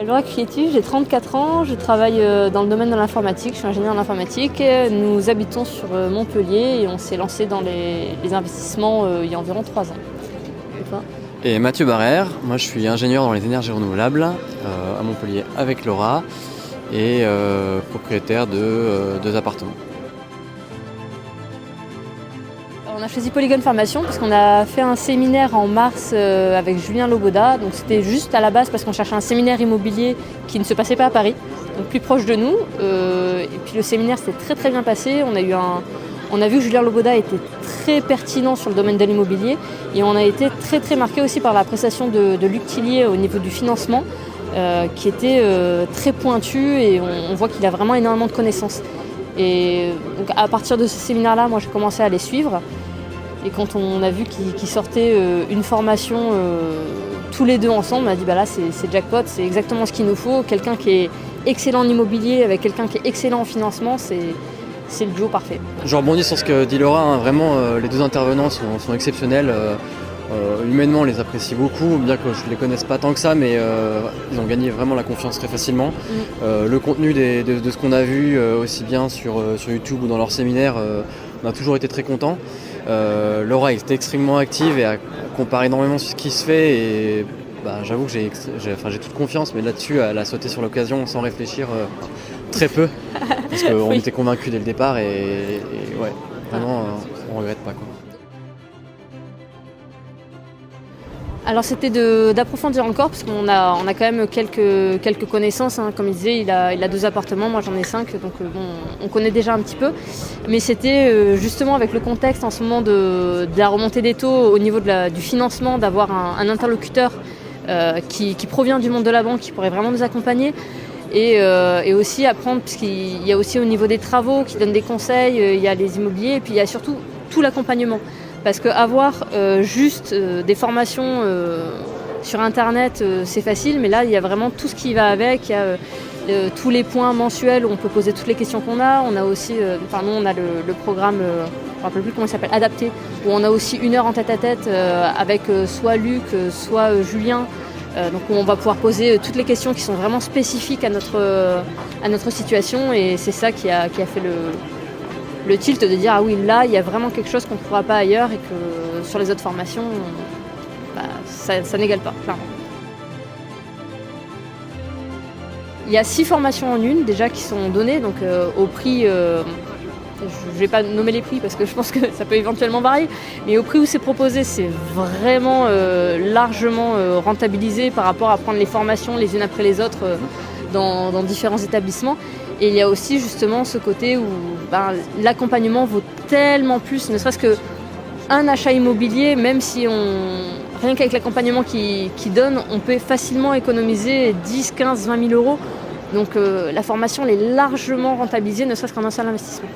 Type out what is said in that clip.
Laura Crietti, j'ai 34 ans, je travaille dans le domaine de l'informatique, je suis ingénieure en informatique. Nous habitons sur Montpellier et on s'est lancé dans les investissements il y a environ 3 ans. Et toi ? Et Mathieu Barrère, moi je suis ingénieur dans les énergies renouvelables à Montpellier avec Laura et propriétaire de 2 appartements. On a choisi Polygone Formation parce qu'on a fait un séminaire en mars avec Julien Loboda. Donc c'était juste à la base parce qu'on cherchait un séminaire immobilier qui ne se passait pas à Paris, donc plus proche de nous. Et puis le séminaire s'est très très bien passé. On a vu que Julien Loboda était très pertinent sur le domaine de l'immobilier et on a été très très marqué aussi par la prestation de Luc Tillier au niveau du financement qui était très pointu et on voit qu'il a vraiment énormément de connaissances. Et donc à partir de ce séminaire-là, moi j'ai commencé à les suivre. Et quand on a vu qu'ils sortaient une formation tous les deux ensemble, on a dit bah là c'est jackpot, c'est exactement ce qu'il nous faut. Quelqu'un qui est excellent en immobilier avec quelqu'un qui est excellent en financement, c'est le duo parfait. Je rebondis sur ce que dit Laura, hein. Vraiment les 2 intervenants sont exceptionnels. Humainement on les apprécie beaucoup, bien que je ne les connaisse pas tant que ça, mais ils ont gagné vraiment la confiance très facilement. Le contenu de ce qu'on a vu, aussi bien sur YouTube ou dans leur séminaire, on a toujours été très contents. Laura est extrêmement active et compare énormément sur ce qui se fait et j'avoue que j'ai toute confiance, mais là-dessus elle a sauté sur l'occasion sans réfléchir très peu parce qu'on était convaincus dès le départ et ouais, vraiment on regrette pas quoi. Alors c'était d'approfondir encore parce qu'on a quand même quelques connaissances, hein. Comme il disait, il a 2 appartements, moi j'en ai 5, donc on connaît déjà un petit peu. Mais c'était justement avec le contexte en ce moment de la remontée des taux au niveau du financement, d'avoir un interlocuteur qui provient du monde de la banque, qui pourrait vraiment nous accompagner. Et aussi apprendre, puisqu'il y a aussi au niveau des travaux qui donnent des conseils, il y a les immobiliers et puis il y a surtout tout l'accompagnement. Parce qu'avoir juste des formations sur internet c'est facile, mais là il y a vraiment tout ce qui va avec, il y a tous les points mensuels où on peut poser toutes les questions qu'on a. On a aussi, nous on a le programme, je ne me rappelle plus comment il s'appelle, Adapté, où on a aussi 1 heure en tête-à-tête avec soit Luc, soit Julien. Donc on va pouvoir poser toutes les questions qui sont vraiment spécifiques à notre situation et c'est ça qui a fait le tilt de dire ah oui là il y a vraiment quelque chose qu'on ne trouvera pas ailleurs et que sur les autres formations ça n'égale pas clairement. Il y a 6 formations en une déjà qui sont données donc au prix, je ne vais pas nommer les prix parce que je pense que ça peut éventuellement varier, mais au prix où c'est proposé c'est vraiment largement rentabilisé par rapport à prendre les formations les unes après les autres dans différents établissements. Et il y a aussi justement ce côté où l'accompagnement vaut tellement plus, ne serait-ce qu'un achat immobilier, même si rien qu'avec l'accompagnement qu'il donne, on peut facilement économiser 10, 15, 20 000 euros. Donc la formation elle est largement rentabilisée, ne serait-ce qu'en un seul investissement.